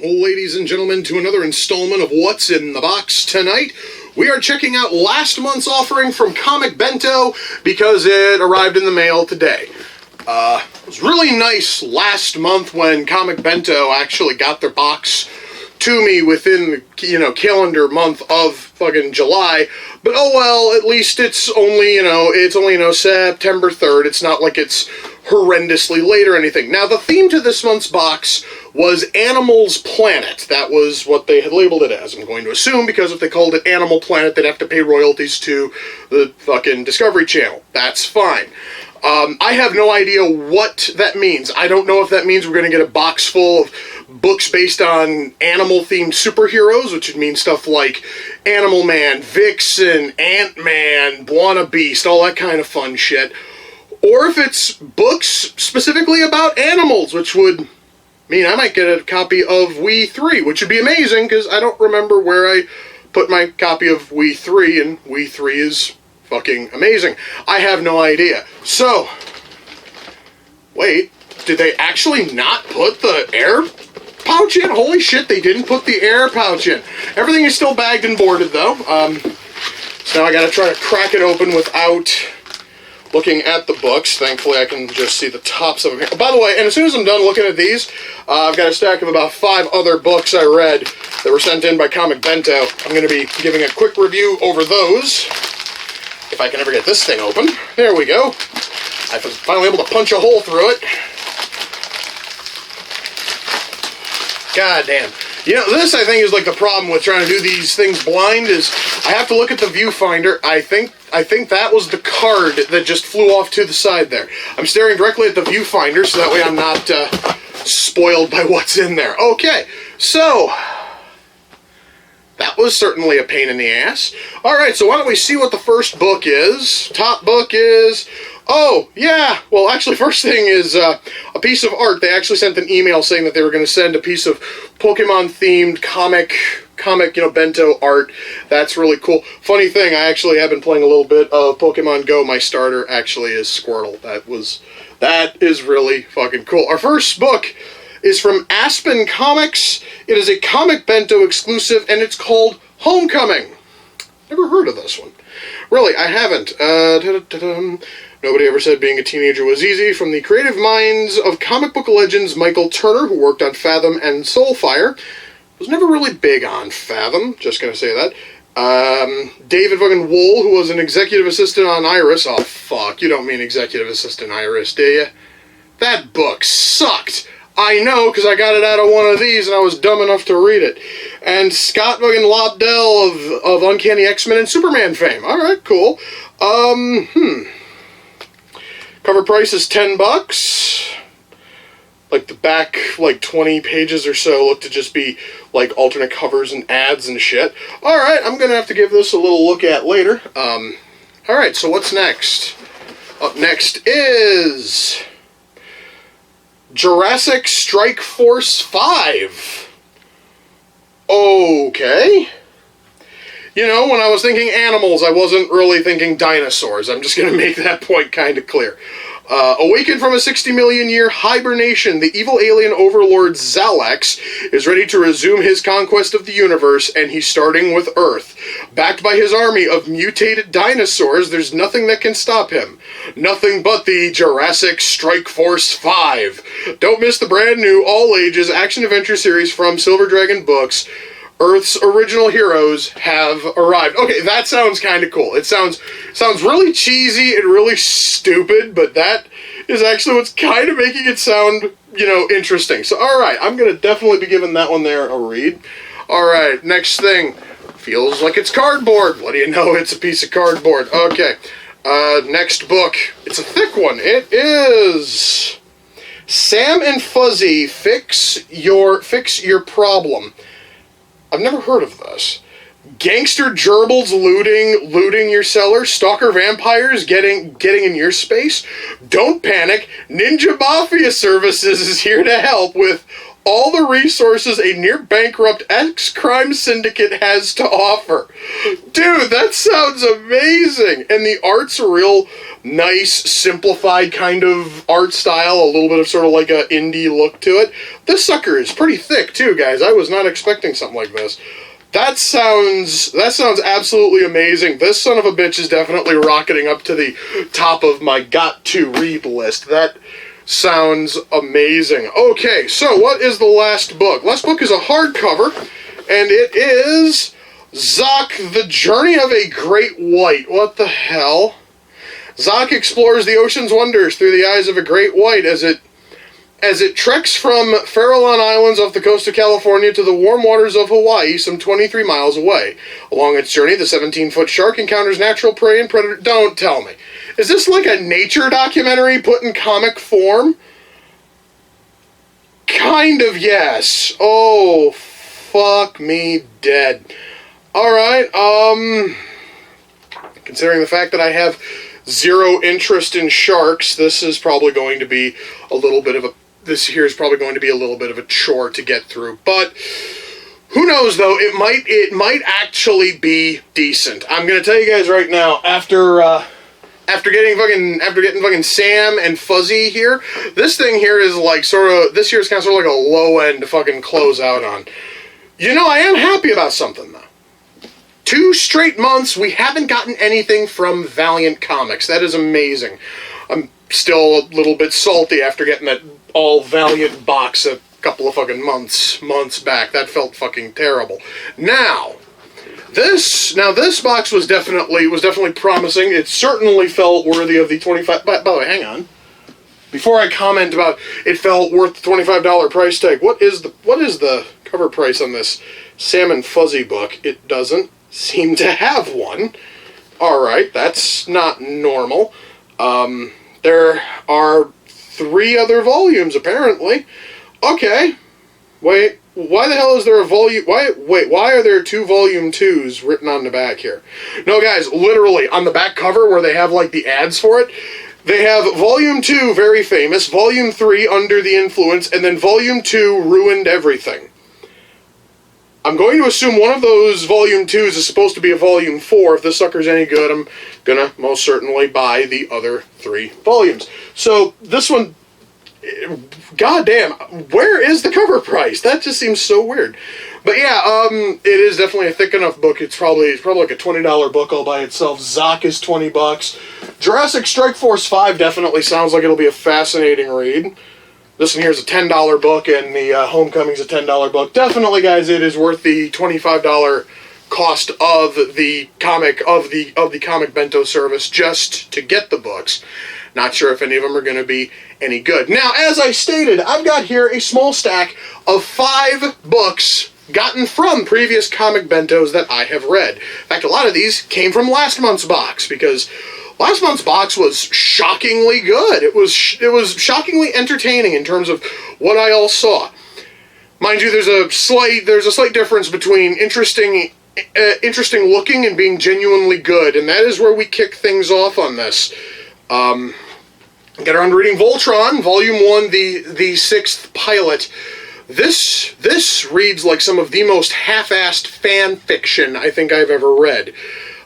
Ladies and gentlemen, to another installment of What's in the Box tonight. We are checking out last month's offering from Comic Bento because it arrived in the mail today. It was really nice last month when Comic Bento actually got their box to me within the, calendar month of fucking July. But oh well, at least it's only, September 3rd. It's not like it's horrendously late or anything. Now, the theme to this month's box was Animals Planet. That was what they had labeled it as, I'm going to assume, because if they called it Animal Planet, they'd have to pay royalties to the fucking Discovery Channel. That's fine. I have no idea what that means. I don't know if that means we're going to get a box full of books based on animal-themed superheroes, which would mean stuff like Animal Man, Vixen, Ant-Man, Buona Beast, all that kind of fun shit. Or if it's books specifically about animals, which would mean I might get a copy of We 3, which would be amazing, because I don't remember where I put my copy of We 3, and We 3 is fucking amazing. I have no idea. So, wait, did they actually not put the air pouch in? Holy shit, they didn't put the air pouch in. Everything is still bagged and boarded, though. So now I gotta try to crack it open without looking at the books. Thankfully, I can just see the tops of them here. Oh, by the way, and as soon as I'm done looking at these, I've got a stack of about 5 other books I read that were sent in by Comic Bento. I'm going to be giving a quick review over those, if I can ever get this thing open. There we go. I was finally able to punch a hole through it. God damn. This, I think, is like the problem with trying to do these things blind, is I have to look at the viewfinder. I think that was the card that just flew off to the side there. I'm staring directly at the viewfinder, so that way I'm not spoiled by what's in there. Okay, so that was certainly a pain in the ass. Alright, so why don't we see what the first book is. Top book is... Oh, yeah. Well, actually, first thing is a piece of art. They actually sent an email saying that they were going to send a piece of Pokemon-themed comic, bento art. That's really cool. Funny thing, I actually have been playing a little bit of Pokemon Go. My starter actually is Squirtle. That is really fucking cool. Our first book is from Aspen Comics. It is a Comic Bento exclusive, and it's called Homecoming. Never heard of this one. Really, I haven't. Nobody ever said being a teenager was easy. From the creative minds of comic book legends Michael Turner, who worked on Fathom and Soulfire. Was never really big on Fathom, just gonna say that. David fucking Wool, who was an executive assistant on Iris. Oh, fuck, you don't mean executive assistant Iris, do you? That book sucked. I know, because I got it out of one of these, and I was dumb enough to read it. And Scott fucking Lobdell of Uncanny X-Men and Superman fame. Alright, cool. Cover price is $10. Like, the back, 20 pages or so look to just be, alternate covers and ads and shit. Alright, I'm gonna have to give this a little look at later. Alright, so what's next? Up next is Jurassic Strike Force 5. Okay. When I was thinking animals, I wasn't really thinking dinosaurs. I'm just going to make that point kind of clear. Awakened from a 60-million-year hibernation, the evil alien overlord Zalex is ready to resume his conquest of the universe, and he's starting with Earth. Backed by his army of mutated dinosaurs, there's nothing that can stop him. Nothing but the Jurassic Strike Force 5. Don't miss the brand new, all-ages action-adventure series from Silver Dragon Books. Earth's original heroes have arrived. Okay, that sounds kind of cool. It sounds really cheesy and really stupid, but that is actually what's kind of making it sound, interesting. So, alright, I'm going to definitely be giving that one there a read. Alright, next thing. Feels like it's cardboard. What do you know? It's a piece of cardboard. Okay, next book. It's a thick one. It is Sam and Fuzzy Fix Your Problem. I've never heard of this. Gangster gerbils looting your cellar. Stalker vampires getting in your space. Don't panic. Ninja Mafia Services is here to help with all the resources a near-bankrupt ex-crime syndicate has to offer. Dude, that sounds amazing! And the art's a real nice, simplified kind of art style, a little bit of sort of like a indie look to it. This sucker is pretty thick, too, guys. I was not expecting something like this. That sounds absolutely amazing. This son of a bitch is definitely rocketing up to the top of my got-to-read list. That sounds amazing. Okay, so what is the last book? Last book is a hardcover, and it is Zoc, The Journey of a Great White. What the hell? Zoc explores the ocean's wonders through the eyes of a great white as it treks from Farallon Islands off the coast of California to the warm waters of Hawaii, some 23 miles away. Along its journey, the 17-foot shark encounters natural prey and predator. Don't tell me. Is this like a nature documentary put in comic form? Kind of, yes. Oh, fuck me dead. Alright, considering the fact that I have zero interest in sharks, this is probably going to be a little bit of a chore to get through, but who knows though, it might actually be decent. I'm gonna tell you guys right now, after getting fucking Sam and Fuzzy here, this thing here is like this year's kind of sort of like a low end to fucking close out on. You know, I am happy about something though. 2 straight months we haven't gotten anything from Valiant Comics. That is amazing. I'm still a little bit salty after getting that all Valiant box a couple of fucking months back. That felt fucking terrible. Now this box was definitely promising. It certainly felt worthy of the 25. By the way, hang on. Before I comment about it felt worth the $25 price tag, what is the cover price on this Sam and Fuzzy book? It doesn't seem to have one. Alright, that's not normal. There are 3 other volumes, apparently. Okay. Wait, why the hell is there a volume... Why are there 2 volume 2s written on the back here? No, guys, literally, on the back cover where they have, like, the ads for it, they have volume 2, very famous, volume 3, under the influence, and then volume 2, ruined everything. I'm going to assume one of those volume 2s is supposed to be a volume 4. If this sucker's any good, I'm gonna most certainly buy the other 3 volumes. So, this one, goddamn, where is the cover price? That just seems so weird. But yeah, it is definitely a thick enough book. It's probably like a $20 book all by itself. Zoc is $20. Jurassic Strike Force 5 definitely sounds like it'll be a fascinating read. This one here is a $10 book, and the Homecoming's a $10 book. Definitely, guys, it is worth the $25 cost of the Comic Bento service just to get the books. Not sure if any of them are going to be any good. Now, as I stated, I've got here a small stack of 5 books gotten from previous Comic Bentos that I have read. In fact, a lot of these came from last month's box, because last month's box was shockingly good. It was shockingly entertaining in terms of what I all saw. Mind you, there's a slight difference between interesting looking and being genuinely good, and that is where we kick things off on this. Get around to reading Voltron, Volume 1, the 6th pilot. This reads like some of the most half-assed fan fiction I think I've ever read.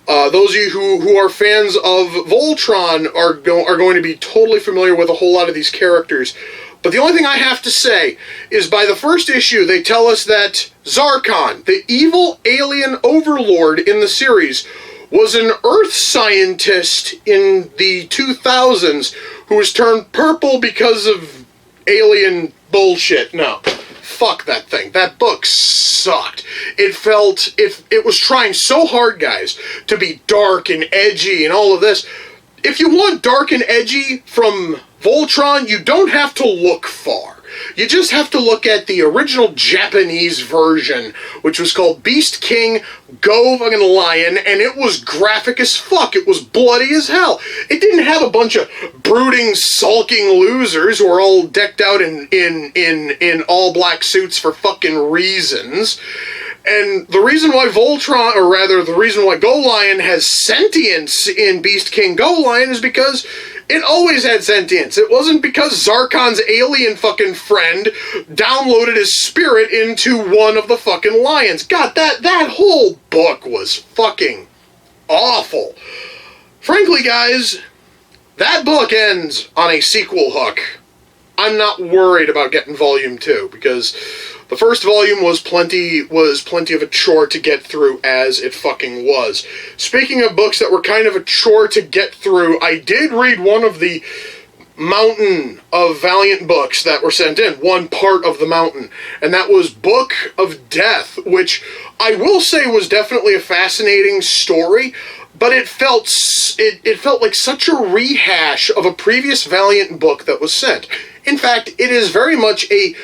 Those of you who are fans of Voltron are going to be totally familiar with a whole lot of these characters. But the only thing I have to say is by the first issue, they tell us that Zarkon, the evil alien overlord in the series, was an Earth scientist in the 2000s who was turned purple because of alien bullshit. No. Fuck that thing. That book sucked. It was trying so hard, guys, to be dark and edgy and all of this. If you want dark and edgy from Voltron, you don't have to look far. You just have to look at the original Japanese version, which was called Beast King Go Fucking Lion, and it was graphic as fuck. It was bloody as hell. It didn't have a bunch of brooding, sulking losers who are all decked out in all black suits for fucking reasons. And the reason why Voltron, or rather the reason why Go Lion has sentience in Beast King Go Lion is because it always had sentience. It wasn't because Zarkon's alien fucking friend downloaded his spirit into one of the fucking lions. God, that whole book was fucking awful. Frankly, guys, that book ends on a sequel hook. I'm not worried about getting volume 2, because the first volume was plenty of a chore to get through, as it fucking was. Speaking of books that were kind of a chore to get through, I did read one of the mountain of Valiant books that were sent in, one part of the mountain, and that was Book of Death, which I will say was definitely a fascinating story, but it felt like such a rehash of a previous Valiant book that was sent. In fact, it is very much a,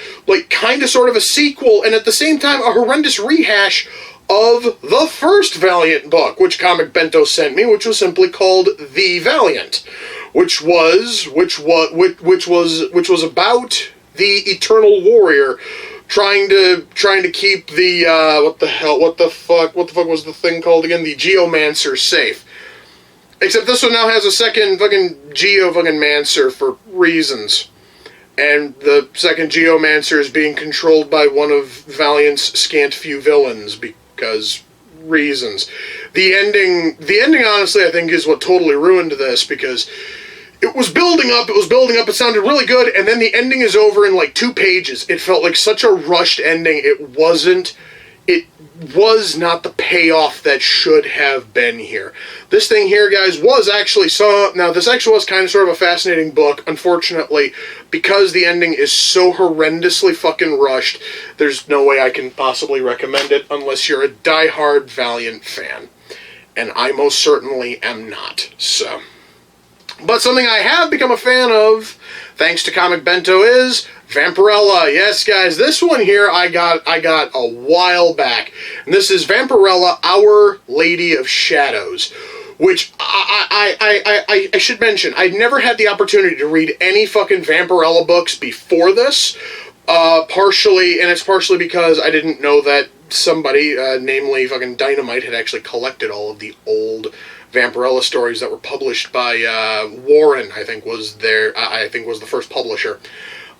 kind of sort of a sequel, and at the same time, a horrendous rehash of the first Valiant book, which Comic Bento sent me, which was simply called The Valiant, which was about the Eternal Warrior trying to keep the what the fuck was the thing called again? The Geomancer safe. Except this one now has a second fucking Mancer for reasons. And the second Geomancer is being controlled by one of Valiant's scant few villains because reasons. The ending honestly I think is what totally ruined this, because it was building up, it sounded really good, and then the ending is over in 2 pages. It felt like such a rushed ending. It was not the payoff that should have been here. This thing here, guys, this actually was kind of sort of a fascinating book. Unfortunately, because the ending is so horrendously fucking rushed, there's no way I can possibly recommend it unless you're a diehard Valiant fan. And I most certainly am not, so. But something I have become a fan of, thanks to Comic Bento, is Vampirella. Yes, guys, this one here I got a while back. And this is Vampirella, Our Lady of Shadows, which I should mention, I'd never had the opportunity to read any fucking Vampirella books before this. It's partially because I didn't know that somebody, namely fucking Dynamite, had actually collected all of the old Vampirella stories that were published by Warren, I think was the first publisher.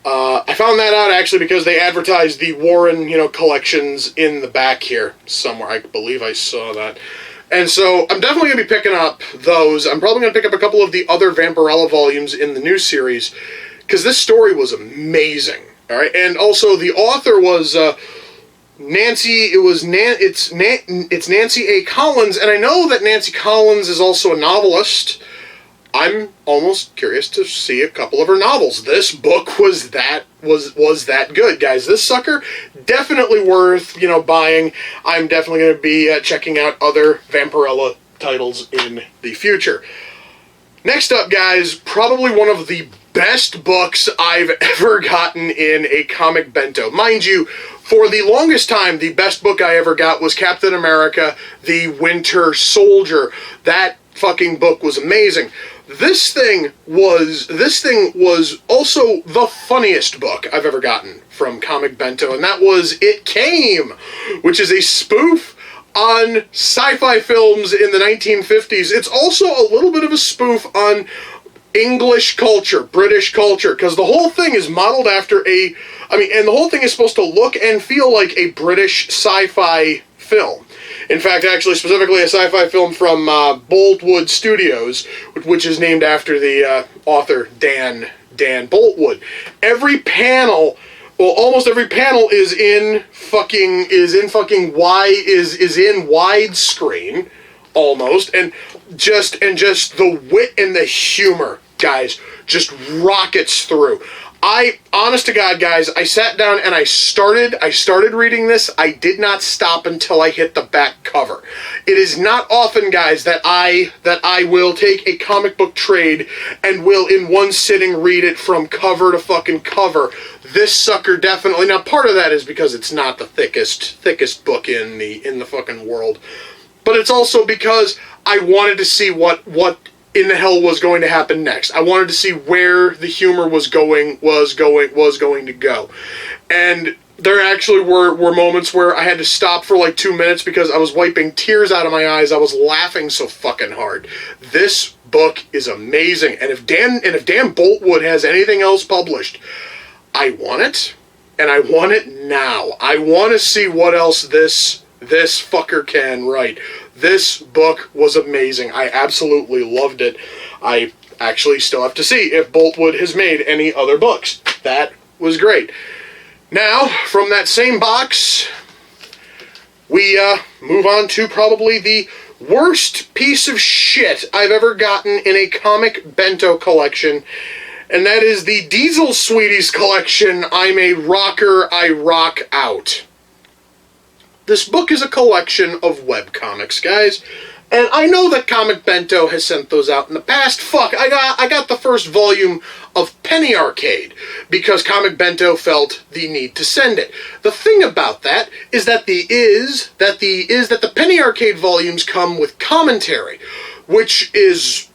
I found that out actually because they advertised the Warren, collections in the back here somewhere. I believe I saw that. And so I'm definitely going to be picking up those. I'm probably going to pick up a couple of the other Vampirella volumes in the new series, because this story was amazing. All right, and also the author was Nancy A. Collins, and I know that Nancy Collins is also a novelist. I'm almost curious to see a couple of her novels. This book was that good, guys. This sucker definitely worth buying. I'm definitely going to be checking out other Vampirella titles in the future. Next up, guys, probably one of the best books I've ever gotten in a Comic Bento. Mind you, for the longest time, the best book I ever got was Captain America, the Winter Soldier. That fucking book was amazing. This thing was also the funniest book I've ever gotten from Comic Bento, and that was It Came, which is a spoof on sci-fi films in the 1950s. It's also a little bit of a spoof on English culture, British culture, because the whole thing is modeled after and the whole thing is supposed to look and feel like a British sci-fi film. In fact, actually, specifically a sci-fi film from Boltwood Studios, which is named after the author Dan Boltwood. Almost every panel is in widescreen, almost, and just the wit and the humor, guys, just rockets through. Honest to God, guys, I sat down and I started reading this. I did not stop until I hit the back cover. It is not often, guys, that I will take a comic book trade and will in one sitting read it from cover to fucking cover. This sucker definitely. Now, part of that is because it's not the thickest book in the fucking world, but it's also because I wanted to see what in the hell was going to happen next. I wanted to see where the humor was going to go. And There actually were moments where I had to stop for like 2 minutes because I was wiping tears out of my eyes. I was laughing so fucking hard. This book is amazing, and if Dan Boltwood has anything else published, I want it, and I want it now. I want to see what else this fucker can write. This book was amazing. I absolutely loved it. I actually still have to see if Boltwood has made any other books. That was great. Now, from that same box, we move on to probably the worst piece of shit I've ever gotten in a Comic Bento collection, and that is the Diesel Sweeties collection, I'm a Rocker, I Rock Out. This book is a collection of webcomics, guys. And I know that Comic Bento has sent those out in the past. Fuck, I got the first volume of Penny Arcade because Comic Bento felt the need to send it. The thing about that is that the Penny Arcade volumes come with commentary, which is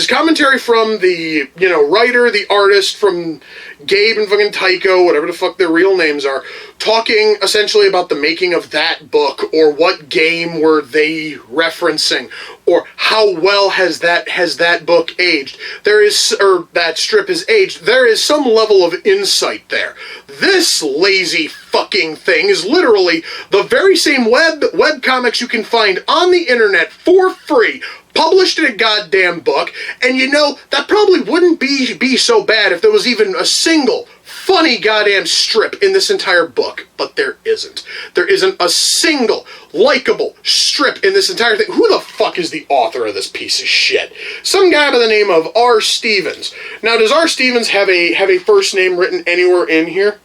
commentary from the, writer, the artist, from Gabe and fucking Tycho, whatever the fuck their real names are, talking essentially about the making of that book, or what game were they referencing, or how well has that book aged. That strip is aged. There is some level of insight there. This lazy fucking thing is literally the very same web comics you can find on the internet for free, published in a goddamn book, and that probably wouldn't be so bad if there was even a single funny goddamn strip in this entire book, but there isn't. There isn't a single likable strip in this entire thing. Who the fuck is the author of this piece of shit? Some guy by the name of R. Stevens. Now, does R. Stevens have a first name written anywhere in here?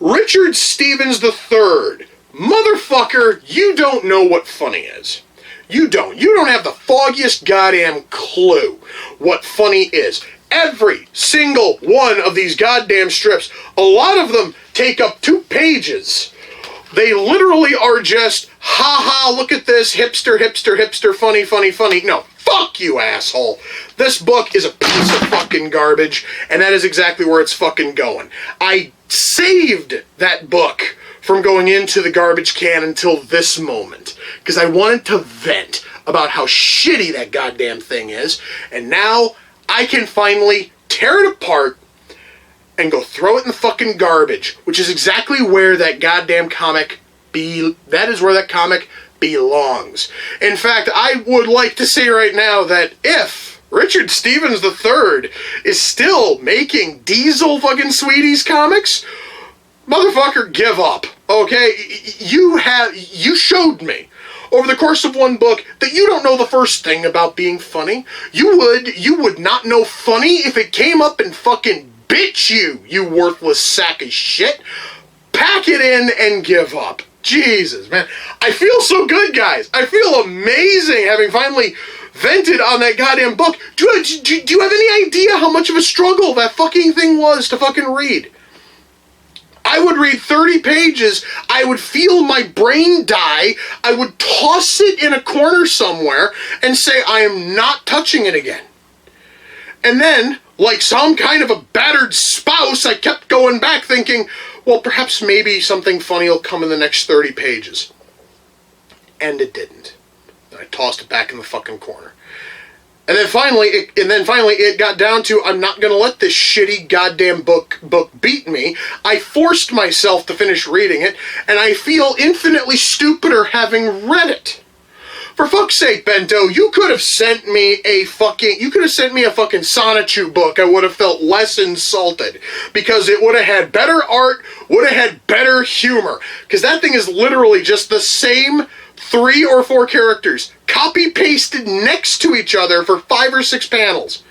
Richard Stevens III. Motherfucker, you don't know what funny is. You don't. You don't have the foggiest goddamn clue what funny is. Every single one of these goddamn strips, a lot of them take up 2 pages. They literally are just, ha, look at this, hipster, funny. No, fuck you, asshole. This book is a piece of fucking garbage, and that is exactly where it's fucking going. I saved that book from going into the garbage can until this moment, because I wanted to vent about how shitty that goddamn thing is, and now I can finally tear it apart and go throw it in the fucking garbage, which is exactly where that goddamn comic belongs. In fact, I would like to say right now that if Richard Stevens III is still making Diesel fucking Sweeties comics, motherfucker, give up. Okay? You showed me over the course of one book that you don't know the first thing about being funny. You would not know funny if it came up and fucking bit you, you worthless sack of shit. Pack it in and give up. Jesus, man. I feel so good, guys. I feel amazing having finally vented on that goddamn book. Do you have any idea how much of a struggle that fucking thing was to fucking read? I would read 30 pages, I would feel my brain die, I would toss it in a corner somewhere and say, I am not touching it again. And then, like some kind of a battered spouse, I kept going back thinking, well, perhaps maybe something funny will come in the next 30 pages. And it didn't. I tossed it back in the fucking corner. And then finally, it got down to, I'm not going to let this shitty goddamn book beat me. I forced myself to finish reading it, and I feel infinitely stupider having read it. For fuck's sake, Bento, you could have sent me a fucking Sonichu book. I would have felt less insulted, because it would have had better art, would have had better humor. Because that thing is literally just the same 3 or 4 characters copy-pasted next to each other for 5 or 6 panels.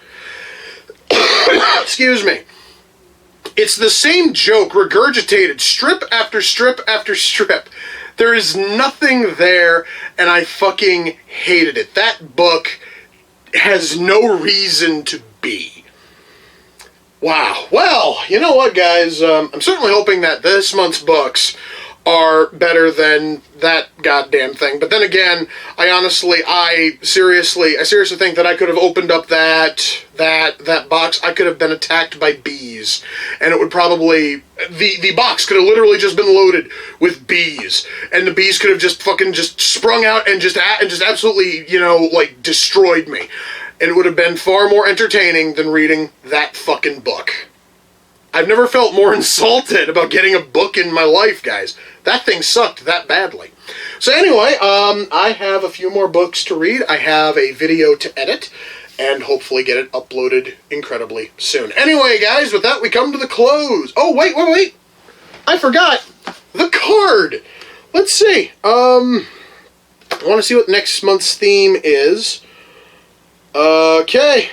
Excuse me. It's the same joke regurgitated strip after strip after strip. There is nothing there, and I fucking hated it. That book has no reason to be. Wow. Well, you know what, guys? I'm certainly hoping that this month's books are better than that goddamn thing. But then again, I seriously think that I could have opened up that box. I could have been attacked by bees, and it would probably, the box could have literally just been loaded with bees, and the bees could have just fucking just sprung out and just absolutely, you know, like, destroyed me. And it would have been far more entertaining than reading that fucking book. I've never felt more insulted about getting a book in my life, guys. That thing sucked that badly. So anyway, I have a few more books to read. I have a video to edit, and hopefully get it uploaded incredibly soon. Anyway, guys, with that, we come to the close. Oh, wait. I forgot. The card. Let's see. I want to see what next month's theme is. Okay.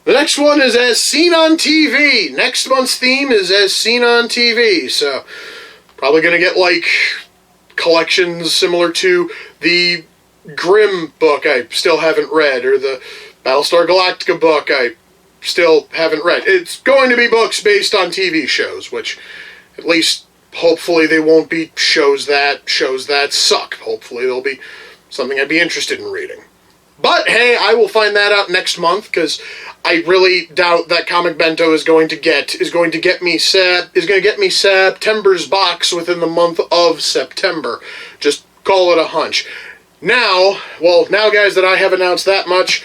The next one is As Seen on TV. Next month's theme is As Seen on TV. So, probably going to get, like, collections similar to the Grimm book I still haven't read, or the Battlestar Galactica book I still haven't read. It's going to be books based on TV shows, which, at least, hopefully they won't be shows that suck. Hopefully they'll be something I'd be interested in reading. But, hey, I will find that out next month, because I really doubt that Comic Bento is going to get me September's box within the month of September. Just call it a hunch. Now, guys, that I have announced that much,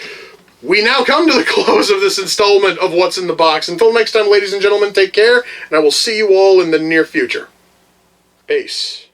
we now come to the close of this installment of What's in the Box. Until next time, ladies and gentlemen, take care, and I will see you all in the near future. Peace.